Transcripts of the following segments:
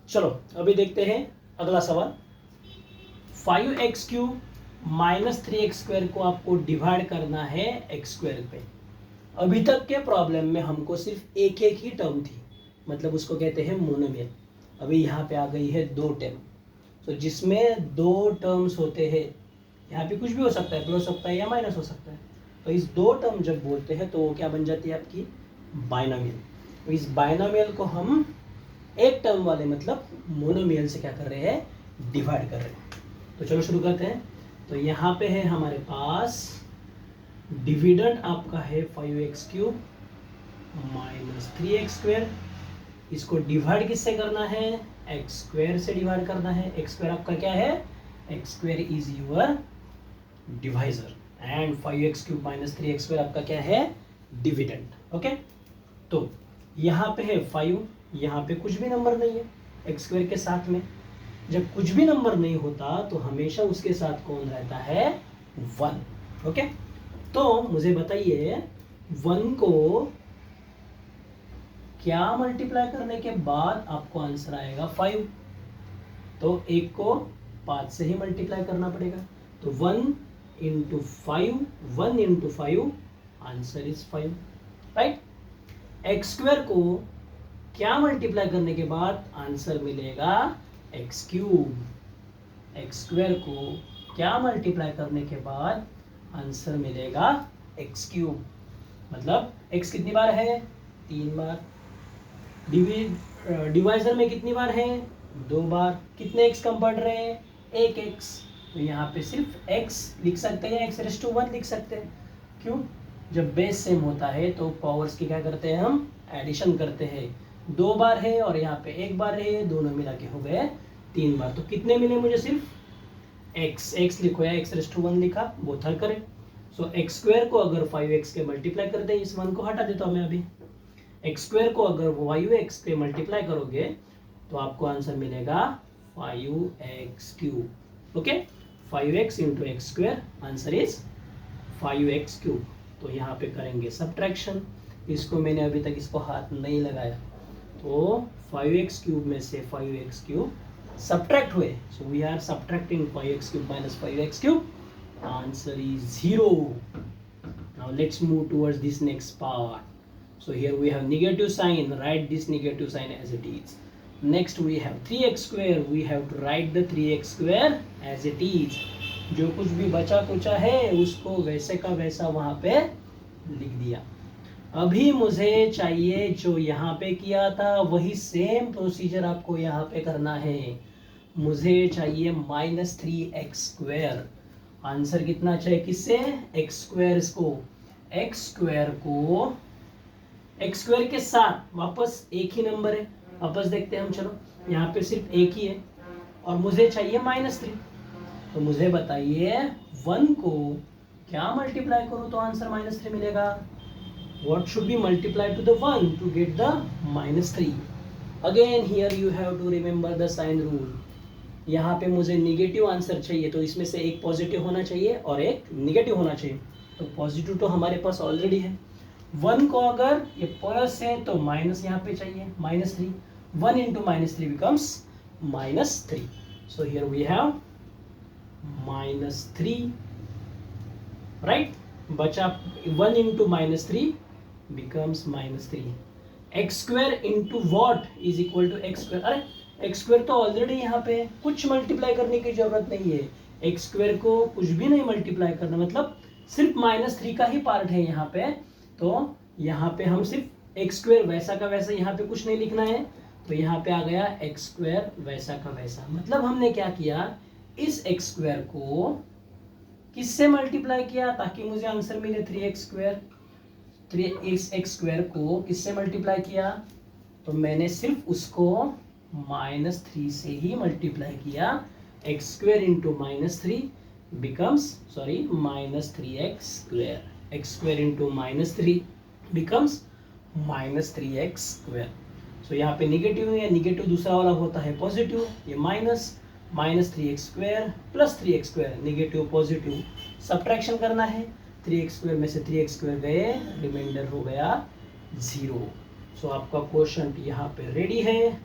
चलो अभी देखते हैं अगला सवाल। 5x³ माइनस 3x² को आपको डिवाइड करना है x² पे। अभी तक के प्रॉब्लम में हमको सिर्फ एक एक ही टर्म थी, मतलब उसको कहते हैं मोनोमियल। अभी यहाँ पे आ गई है दो टर्म, तो जिसमें दो टर्म्स होते हैं, यहाँ पे कुछ भी हो सकता है, प्लस हो सकता है या माइनस हो सकता है। तो इस दो टर्म जब बोलते हैं तो वो क्या बन जाती है आपकी बाइनोमियल। तो इस बाइनोमियल को हम एक टर्म वाले मतलब मोनोमियल से क्या कर रहे हैं, डिवाइड कर रहे हैं। तो चलो शुरू करते हैं। तो यहाँ पे है हमारे पास डिविडेंड आपका है 5x³ माइनस 3x²। इसको डिवाइड किससे करना है, x² से डिवाइड करना है। x² आपका क्या है, x² is your divisor and 5x³ minus 3x² आपका क्या है, डिविडेंड। ओके, तो यहाँ पे है 5, यहाँ पे कुछ भी नंबर नहीं है x² के साथ में। जब कुछ भी नंबर नहीं होता तो हमेशा उसके साथ कौन रहता है, 1। ओके, तो मुझे बताइए 1 को क्या मल्टीप्लाई करने के बाद आपको आंसर आएगा 5। तो एक को 5 से ही मल्टीप्लाई करना पड़ेगा। तो 1 into 5, 1 into 5 answer is 5, right. x² को क्या मल्टीप्लाई करने के बाद आंसर मिलेगा x³ x² को क्या मल्टीप्लाई करने के बाद आंसर मिलेगा x³। मतलब x कितनी बार है, 3 बार। डिवाइजर में कितनी बार है, 2 बार। कितने x कम पड़ रहे हैं, 1x। तो यहाँ पे सिर्फ x लिख सकते हैं, x⁻1 लिख सकते हैं। क्यों, जब बेस सेम होता है तो पावर्स की क्या करते हैं, हम एडिशन करते हैं। 2 बार है और यहाँ पे 1 बार है, दोनों मिला के हो गए 3 बार। तो कितने मिले मुझे, सिर्फ x लिखो या x⁻1 लिखा, both are correct. So x² को अगर 5x के मल्टीप्लाई कर दे, इस 1 को हटा देता हूँ मैं अभी। x² को अगर 5x पे मल्टीप्लाई करोगे तो आपको आंसर मिलेगा 5x³। Okay, 5x into x² answer is 5x³। तो यहाँ पे करेंगे सब्ट्रैक्शन। इसको मैंने अभी तक इसको हाथ नहीं लगाया, तो 5x³ में से 5x³ सब्ट्रैक्ट हुए। So we are subtracting 5x³ minus 5x³। Answer is 0। Now let's move towards this next part. So here we have negative sign, write this negative sign as it is. Next we have 3x², we have to write the 3x² as it is. जो कुछ भी बचा कुचा है उसको वैसे का वैसा वहाँ पे लिख दिया। अभी मुझे चाहिए जो यहाँ पे किया था वही सेम प्रोसीजर आपको यहाँ पे करना है। मुझे चाहिए -3x²। आंसर कितना चाहिए, किससे, x² को। x² को x² के साथ वापस एक ही नंबर है, वापस देखते हैं हम। चलो यहाँ पे सिर्फ एक ही है और मुझे चाहिए -3। तो मुझे बताइए 1 को क्या मल्टीप्लाई करूँ तो आंसर -3 मिलेगा। What should be multiplied to the 1 to get the -3? Again here you have to remember the sign rule. यहाँ पे मुझे निगेटिव आंसर चाहिए, तो इसमें से एक पॉजिटिव होना चाहिए और एक निगेटिव होना चाहिए। तो पॉजिटिव तो हमारे पास ऑलरेडी है। 1 को अगर ये प्लस है तो माइनस यहाँ पे चाहिए, -3। 1 into -3 becomes -3. So here we have -3, right? बचा 1 into -3 becomes -3. x² into what is equal to x²। अरे x² तो ऑलरेडी यहाँ पे कुछ मल्टीप्लाई करने की जरूरत नहीं है। x² को कुछ भी नहीं मल्टीप्लाई करना, मतलब सिर्फ -3 का ही पार्ट है यहाँ पे। तो यहाँ पे हम सिर्फ x² वैसा का वैसा, यहाँ पे कुछ नहीं लिखना है। तो यहाँ पे आ गया x² वैसा का वैसा। मतलब हमने क्या किया, इस x² को किससे मल्टीप्लाई किया ताकि मुझे आंसर मिले 3x²। 3x² को किससे मल्टीप्लाई किया, तो मैंने सिर्फ उसको -3 से ही मल्टीप्लाई किया। x² into -3 becomes -3x²। x² into -3 becomes -3x²। सो यहाँ पे निगेटिव है, निगेटिव दूसरा वाला होता है पॉजिटिव। ये -3x² plus 3x², negative positive subtraction करना है। 3x² में से 3x² गए, रिमाइंडर हो गया 0। सो आपका क्वेश्चन यहाँ पे रेडी है।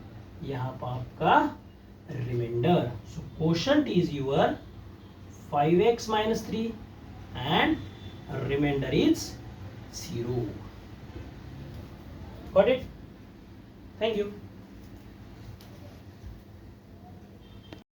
यहाँ पर आपका reminder. So quotient is your 5x minus 3 and remainder is 0. Got it? Thank you.